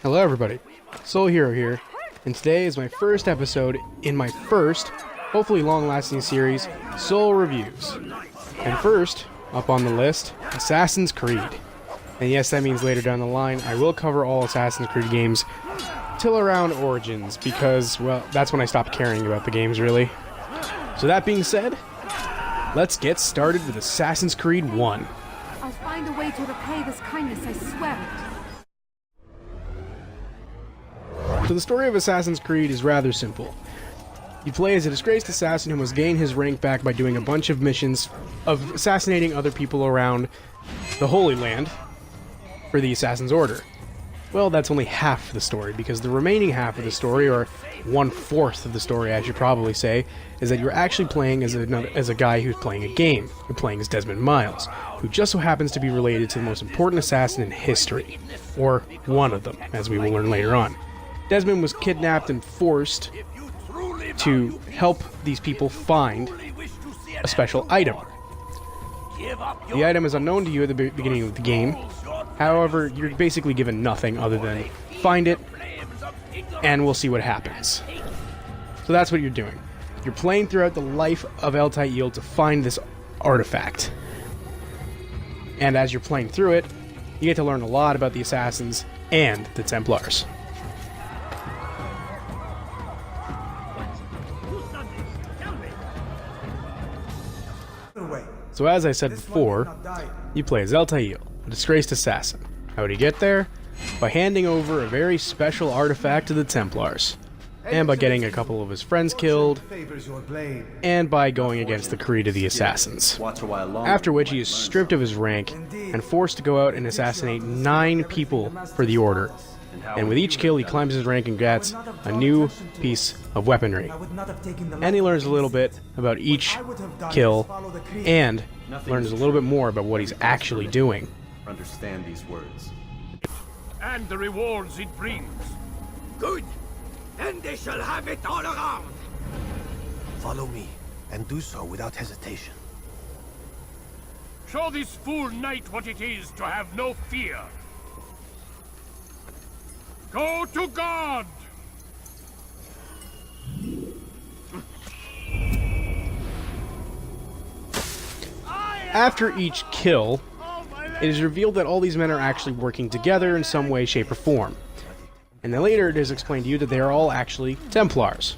Hello everybody, Soul Hero here, and today is my first episode in my first, hopefully long-lasting series, Soul Reviews. And first, up on the list, Assassin's Creed. And yes, that means later down the line, I will cover all Assassin's Creed games till around Origins, because, well, that's when I stopped caring about the games, really. So that being said, let's get started with Assassin's Creed 1. I'll find a way to repay this kindness, I swear it. So the story of Assassin's Creed is rather simple. You play as a disgraced assassin who must gain his rank back by doing a bunch of missions of assassinating other people around the Holy Land for the Assassin's Order. Well, that's only half the story, because the remaining half of the story, or 1/4 of the story I should probably say, is that you're actually playing as a guy who's playing a game. You're playing as Desmond Miles, who just so happens to be related to the most important assassin in history. Or one of them, as we will learn later on. Desmond was kidnapped and forced to help these people find a special item. The item is unknown to you at the beginning of the game. However, you're basically given nothing other than find it, and we'll see what happens. So that's what you're doing. You're playing throughout the life of Eltail to find this artifact. And as you're playing through it, you get to learn a lot about the Assassins and the Templars. So as I said before, you play as Eltail, a disgraced assassin. How would he get there? By handing over a very special artifact to the Templars, and by getting a couple of his friends killed, and by going against the Creed of the Assassins. After which he is stripped of his rank and forced to go out and assassinate 9 people for the Order. And with each kill he climbs his rank and gets a new piece of weaponry. And he learns a little bit about each kill, and learns a little bit more about what he's actually doing. Understand these words. And the rewards it brings. Good! And they shall have it all around! Follow me, and do so without hesitation. Show this fool knight what it is to have no fear. Go to God! After each kill, it is revealed that all these men are actually working together in some way, shape, or form. And then later it is explained to you that they are all actually Templars.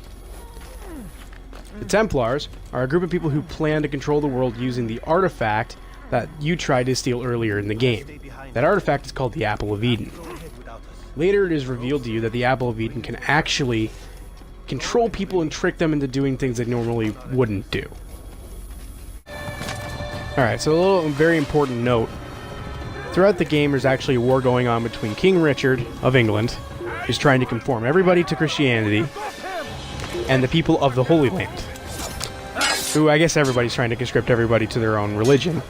The Templars are a group of people who plan to control the world using the artifact that you tried to steal earlier in the game. That artifact is called the Apple of Eden. Later it is revealed to you that the Apple of Eden can actually control people and trick them into doing things they normally wouldn't do. Alright, so a little very important note. Throughout the game there's actually a war going on between King Richard of England, who's trying to conform everybody to Christianity, and the people of the Holy Land, who I guess everybody's trying to conscript everybody to their own religion.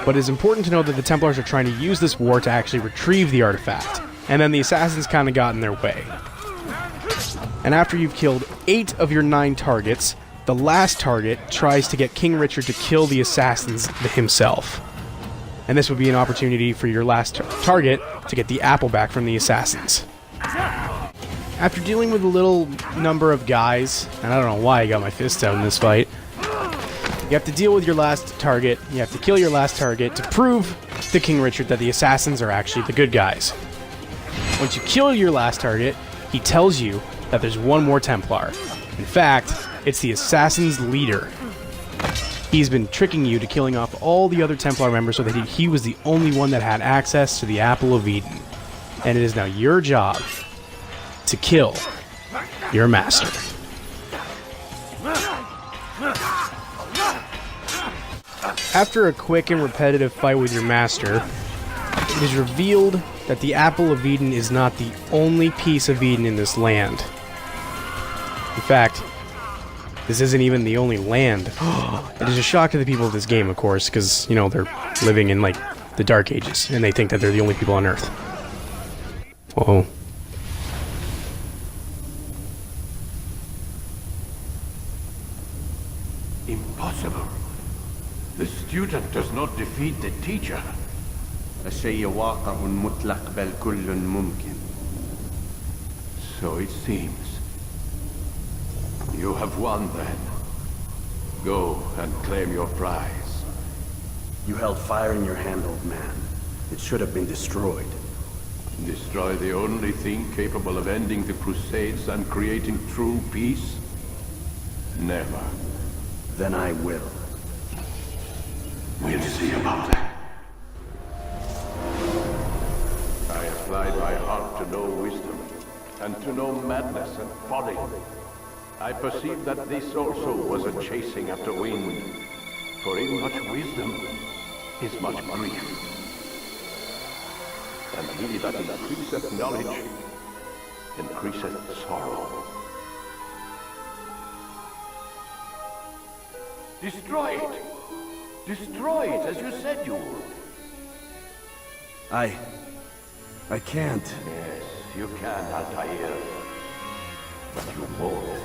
But it's important to know that the Templars are trying to use this war to actually retrieve the artifact, and then the Assassins kind of got in their way. And after you've killed 8 of your 9 targets, the last target tries to get King Richard to kill the Assassins himself. And this would be an opportunity for your last target to get the apple back from the Assassins. After dealing with a little number of guys, and I don't know why I got my fists out in this fight, you have to deal with your last target, you have to kill your last target to prove to King Richard that the Assassins are actually the good guys. Once you kill your last target, he tells you that there's one more Templar. In fact, it's the Assassin's leader. He's been tricking you to killing off all the other Templar members so that he was the only one that had access to the Apple of Eden. And it is now your job to kill your master. After a quick and repetitive fight with your master, it is revealed that the Apple of Eden is not the only piece of Eden in this land. In fact, this isn't even the only land. It is a shock to the people of this game, of course, because, you know, they're living in, like, the Dark Ages, and they think that they're the only people on Earth. Whoa. Impossible. The student does not defeat the teacher. الشيء واقع مطلق بل كل ممكن. So it seems. You have won then. Go and claim your prize. You held fire in your hand, old man. It should have been destroyed. Destroy the only thing capable of ending the Crusades and creating true peace? Never. Then I will. We'll see about that. I applied my heart to know wisdom, and to know madness and folly. I perceived that this also was a chasing after wind, for in much wisdom is much grief. And he that increaseth knowledge increaseth sorrow. Destroy it! Destroy it, as you said you would. I can't. Yes, you can, Altair. But you won't.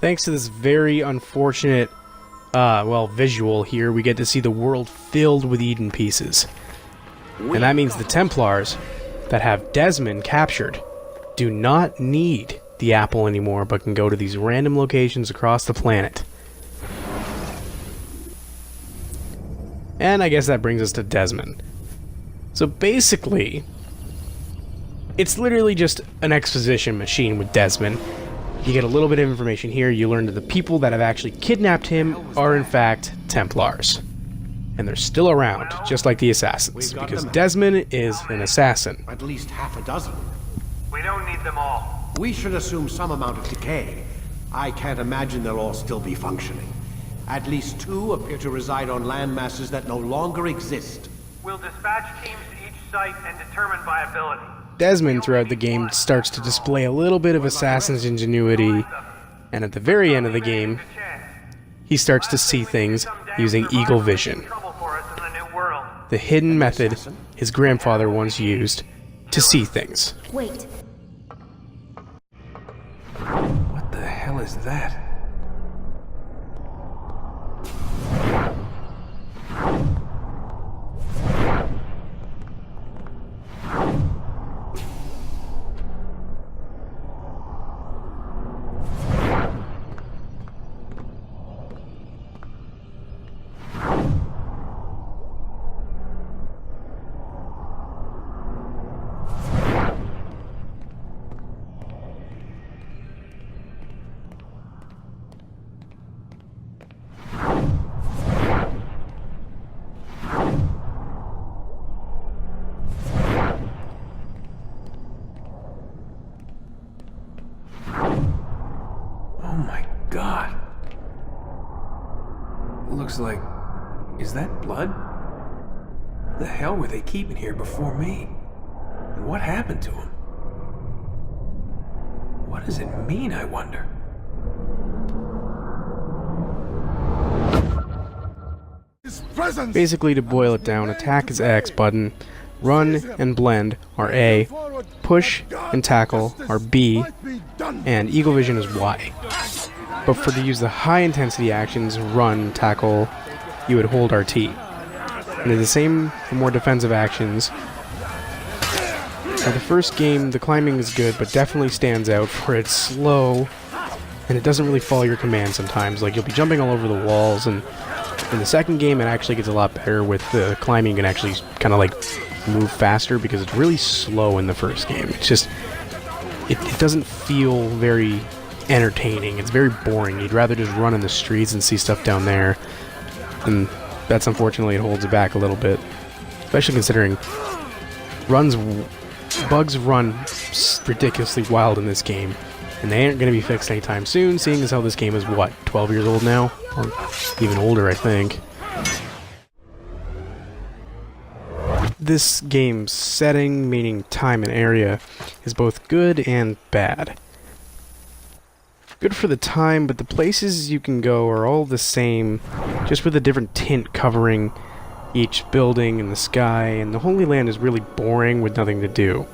Thanks to this very unfortunate, visual here, we get to see the world filled with Eden pieces. And that means the Templars that have Desmond captured do not need the apple anymore, but can go to these random locations across the planet. And I guess that brings us to Desmond. So basically, it's literally just an exposition machine with Desmond. You get a little bit of information here. You learn that the people that have actually kidnapped him are in fact Templars. And they're still around, just like the Assassins, because Desmond is an assassin. At least half a dozen. We don't need them all. We should assume some amount of decay. I can't imagine they'll all still be functioning. At least 2 appear to reside on land masses that no longer exist. We'll dispatch teams to each site and determine viability. Desmond, throughout the game, starts to display a little bit of Assassin's ingenuity, and at the very end of the game, he starts to see things using eagle vision, the hidden method his grandfather once used to see things. Wait. What the hell is that? Oh my God. Looks like... Is that blood? What the hell were they keeping here before me? And what happened to them? What does it mean, I wonder? Basically, to boil it down, attack is X button, run and blend are A, push and tackle are B, and eagle vision is Y. But for to use the high intensity actions, run, tackle, you would hold RT. And it's the same for more defensive actions. For the first game, the climbing is good, but definitely stands out for it's slow, and it doesn't really follow your command sometimes. Like, you'll be jumping all over the walls, and in the second game, it actually gets a lot better with the climbing. You can actually kind of like move faster because it's really slow in the first game. It's just, it doesn't feel very entertaining. It's very boring. You'd rather just run in the streets and see stuff down there. And that's unfortunately, it holds it back a little bit. Especially considering bugs run ridiculously wild in this game. And they aren't going to be fixed anytime soon, seeing as how this game is, what, 12 years old now? Or even older, I think. This game's setting, meaning time and area, is both good and bad. Good for the time, but the places you can go are all the same, just with a different tint covering each building and the sky, and the Holy Land is really boring with nothing to do.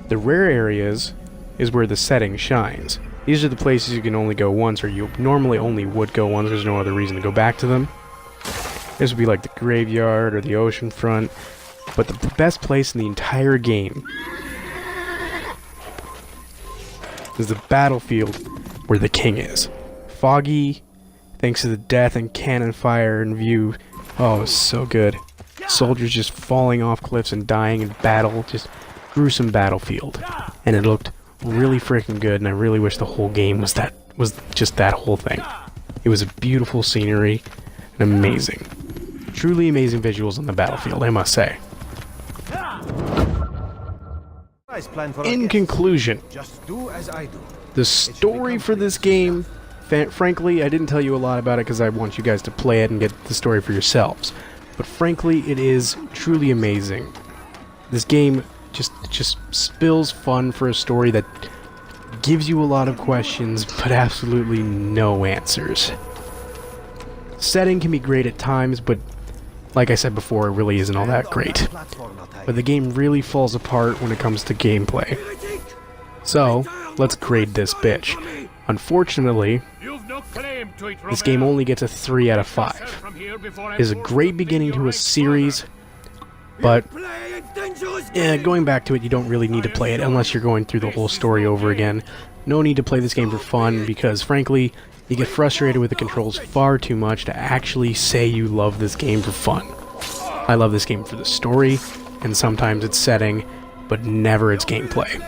The rare areas is where the setting shines, These are the places you can only go once, or you normally only would go once. There's no other reason to go back to them. This would be like the graveyard or the ocean front. But the best place in the entire game is the battlefield where the king is. Foggy, thanks to the death and cannon fire and view. Oh, it was so good. Soldiers just falling off cliffs and dying in battle. Just gruesome battlefield. And it looked really freaking good, and I really wish the whole game was just that whole thing. It was a beautiful scenery and amazing. Truly amazing visuals on the battlefield, I must say. In conclusion, Just do as I do. the story for this game, frankly, I didn't tell you a lot about it because I want you guys to play it and get the story for yourselves. But frankly, it is truly amazing. This game just spills fun for a story that gives you a lot of questions, but absolutely no answers. Setting can be great at times, but like I said before, it really isn't all that great. But the game really falls apart when it comes to gameplay. So, let's grade this bitch. Unfortunately, this game only gets a 3 out of 5. It is a great beginning to a series, but going back to it, you don't really need to play it unless you're going through the whole story over again. No need to play this game for fun, because frankly, you get frustrated with the controls far too much to actually say you love this game for fun. I love this game for the story, and sometimes its setting, but never its gameplay.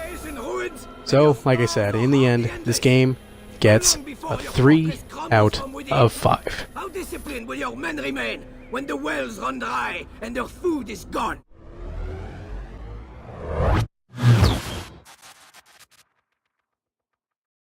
So, like I said, in the end, this game gets a 3 out of 5. How disciplined will your men remain when the wells run dry and their food is gone?